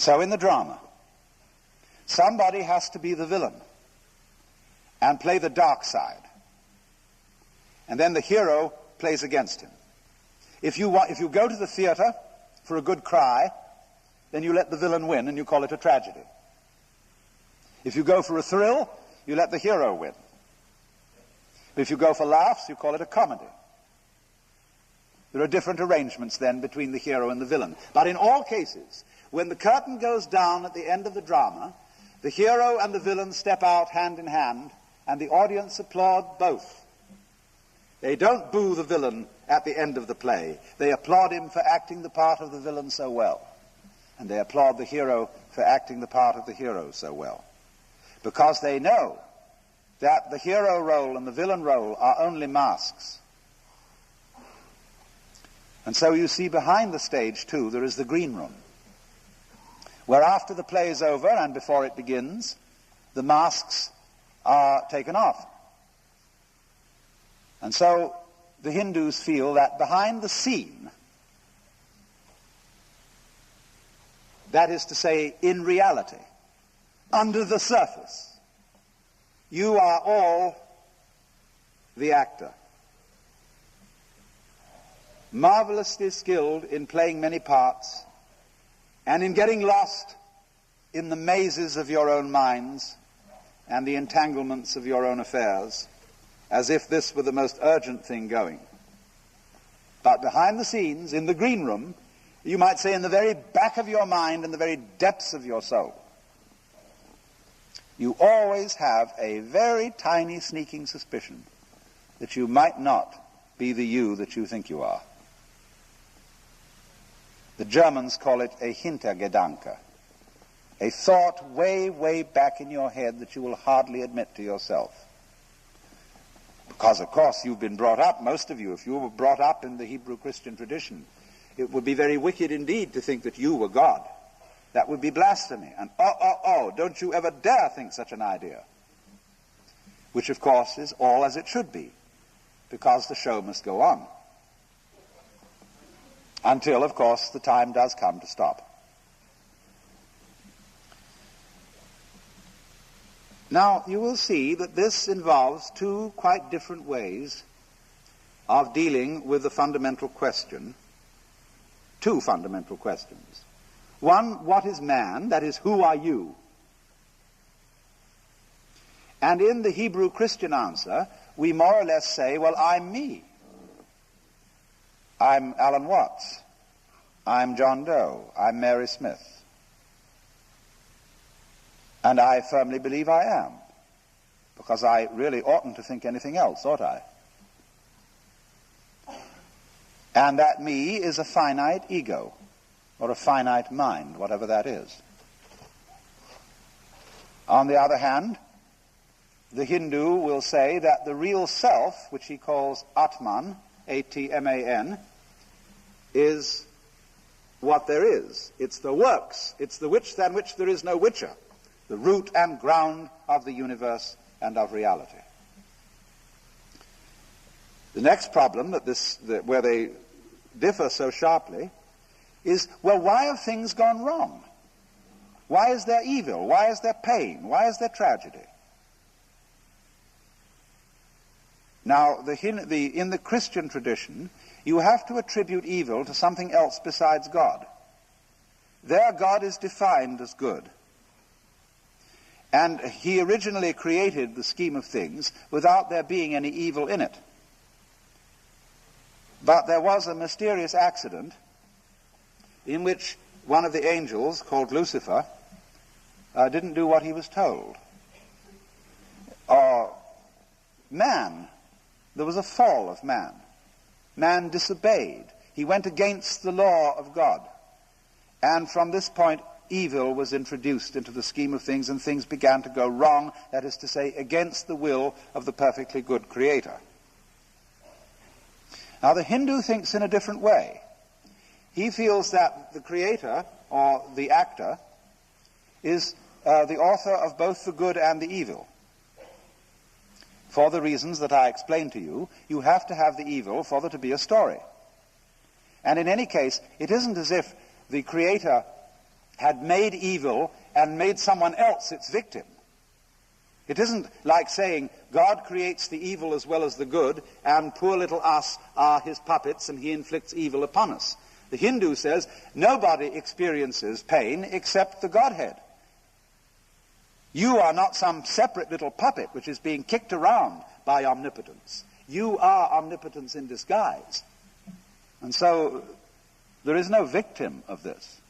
So in the drama, somebody has to be the villain and play the dark side. And then the hero plays against him. If you go to the theater for a good cry, then you let the villain win and you call it a tragedy. If you go for a thrill, you let the hero win. But if you go for laughs, you call it a comedy. There are different arrangements then between the hero and the villain. But in all cases, when the curtain goes down at the end of the drama, the hero and the villain step out hand in hand, and the audience applaud both. They don't boo the villain at the end of the play. They applaud him for acting the part of the villain so well. And they applaud the hero for acting the part of the hero so well. Because they know that the hero role and the villain role are only masks. And so you see behind the stage, too, there is the green room, where after the play is over and before it begins, the masks are taken off. And so the Hindus feel that behind the scene, that is to say, in reality, under the surface, you are all the actor, marvelously skilled in playing many parts and in getting lost in the mazes of your own minds and the entanglements of your own affairs, as if this were the most urgent thing going. But behind the scenes, in the green room, you might say in the very back of your mind, in the very depths of your soul, you always have a very tiny sneaking suspicion that you might not be the you that you think you are. The Germans call it a Hintergedanke, a thought way, way back in your head that you will hardly admit to yourself. Because, of course, you've been brought up, most of you, if you were brought up in the Hebrew Christian tradition, it would be very wicked indeed to think that you were God. That would be blasphemy. And don't you ever dare think such an idea. Which, of course, is all as it should be, because the show must go on. Until, of course, the time does come to stop. Now, you will see that this involves two quite different ways of dealing with the fundamental question, two fundamental questions. One, what is man? That is, who are you? And in the Hebrew Christian answer, we more or less say, well, I'm me. I'm Alan Watts. I'm John Doe. I'm Mary Smith. And I firmly believe I am, because I really oughtn't to think anything else, ought I? And that me is a finite ego, or a finite mind, whatever that is. On the other hand, the Hindu will say that the real self, which he calls Atman, A-T-M-A-N, is what there is. It's the works. It's the which than which there is no whicher, the root and ground of the universe and of reality. The next problem where they differ so sharply is, well, why have things gone wrong? Why is there evil? Why is there pain? Why is there tragedy? Now, in the Christian tradition, you have to attribute evil to something else besides God. There, God is defined as good. And he originally created the scheme of things without there being any evil in it. But there was a mysterious accident in which one of the angels, called Lucifer, didn't do what he was told. There was a fall of man. Man disobeyed. He went against the law of God. And from this point, evil was introduced into the scheme of things, and things began to go wrong, that is to say, against the will of the perfectly good Creator. Now, the Hindu thinks in a different way. He feels that the Creator, or the actor, is the author of both the good and the evil. For the reasons that I explained to you, you have to have the evil for there to be a story. And in any case, it isn't as if the Creator had made evil and made someone else its victim. It isn't like saying God creates the evil as well as the good, and poor little us are his puppets and he inflicts evil upon us. The Hindu says nobody experiences pain except the Godhead. You are not some separate little puppet which is being kicked around by omnipotence. You are omnipotence in disguise. And so there is no victim of this.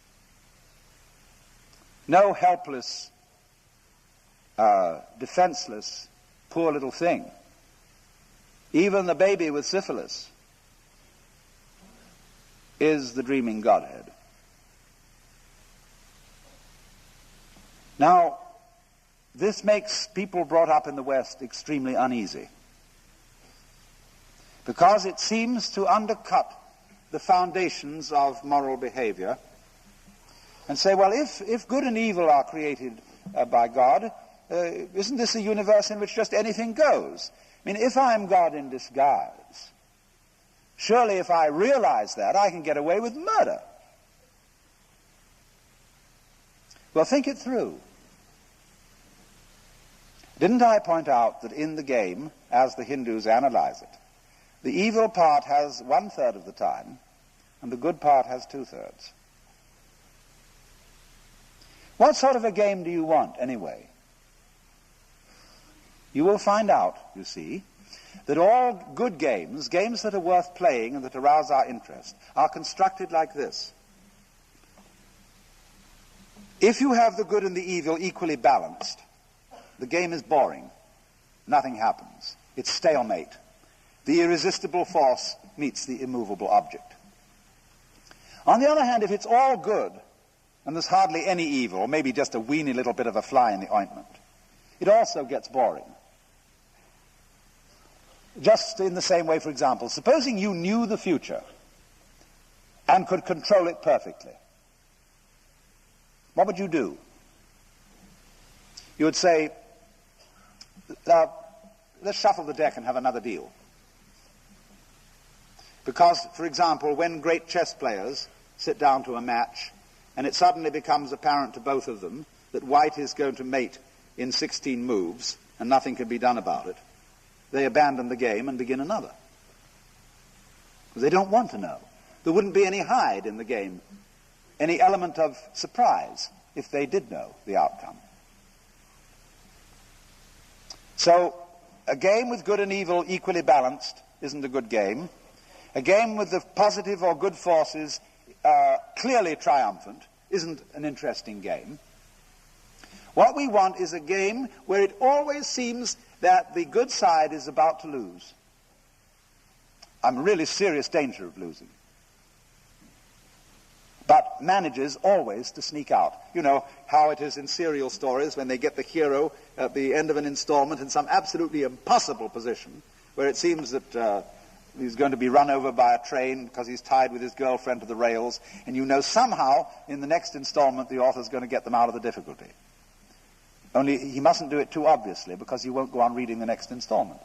No helpless, defenseless, poor little thing. Even the baby with syphilis is the dreaming Godhead. Now, this makes people brought up in the West extremely uneasy, because it seems to undercut the foundations of moral behavior and say, well, if good and evil are created by God, isn't this a universe in which just anything goes? I mean, if I'm God in disguise, surely if I realize that, I can get away with murder. Well, think it through. Didn't I point out that in the game, as the Hindus analyze it, the evil part has 1/3 of the time, and the good part has 2/3. What sort of a game do you want, anyway? You will find out, you see, that all good games, games that are worth playing and that arouse our interest, are constructed like this. If you have the good and the evil equally balanced, the game is boring. Nothing happens. It's stalemate. The irresistible force meets the immovable object. On the other hand, if it's all good, and there's hardly any evil, or maybe just a weeny little bit of a fly in the ointment, it also gets boring. Just in the same way, for example, supposing you knew the future and could control it perfectly, what would you do? You would say, let's shuffle the deck and have another deal. Because, for example, when great chess players sit down to a match and it suddenly becomes apparent to both of them that white is going to mate in 16 moves and nothing can be done about it, they abandon the game and begin another. Because they don't want to know. There wouldn't be any hide in the game, any element of surprise, if they did know the outcome. So, a game with good and evil equally balanced isn't a good game. A game with the positive or good forces clearly triumphant isn't an interesting game. What we want is a game where it always seems that the good side is about to lose. I'm in really serious danger of losing. But manages always to sneak out. You know how it is in serial stories when they get the hero at the end of an installment in some absolutely impossible position, where it seems that he's going to be run over by a train because he's tied with his girlfriend to the rails, and you know somehow in the next installment the author's going to get them out of the difficulty. Only he mustn't do it too obviously, because you won't go on reading the next installment.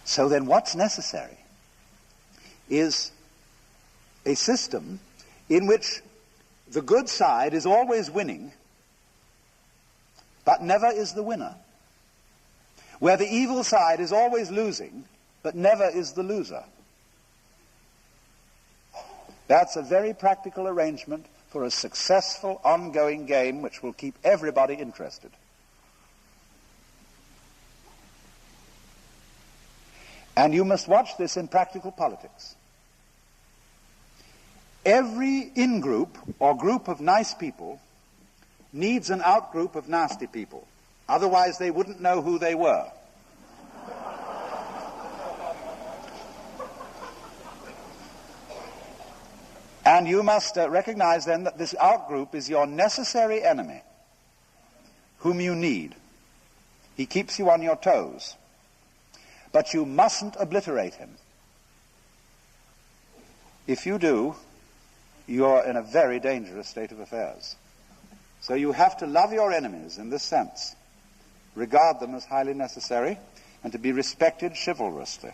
So then what's necessary is a system in which the good side is always winning, but never is the winner. Where the evil side is always losing, but never is the loser. That's a very practical arrangement for a successful, ongoing game which will keep everybody interested. And you must watch this in practical politics. Every in-group or group of nice people needs an out-group of nasty people. Otherwise they wouldn't know who they were. And you must recognize then that this out-group is your necessary enemy, whom you need. He keeps you on your toes. But you mustn't obliterate him. If you do, you're in a very dangerous state of affairs. So you have to love your enemies in this sense, regard them as highly necessary, and to be respected chivalrously.